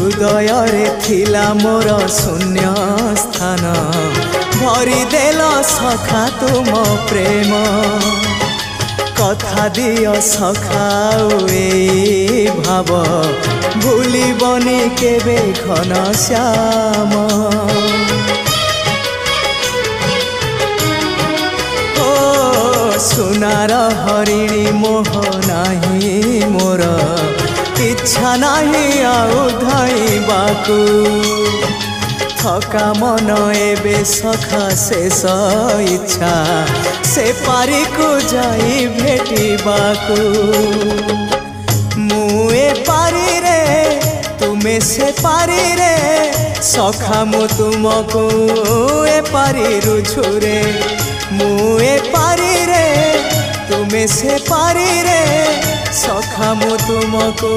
हृदय रे थिला मोर शून्य स्थान भरी देल सखा तुम प्रेम कथा दियो सखाओ ए भाव भूलिबनी केबे घन श्याम सुनार हरिणी मोह नाही मोर इच्छा नाही आउ धाइबाकू थका मन एबे सखा शेष इच्छा से पारी को जाई भेटिबाकू मुए पारी रे तुमे से पारी रे सखा मु तुमको ए पारी रुझुरे मुए पारी रे तुमे से पारी रे सखा मु तुमको।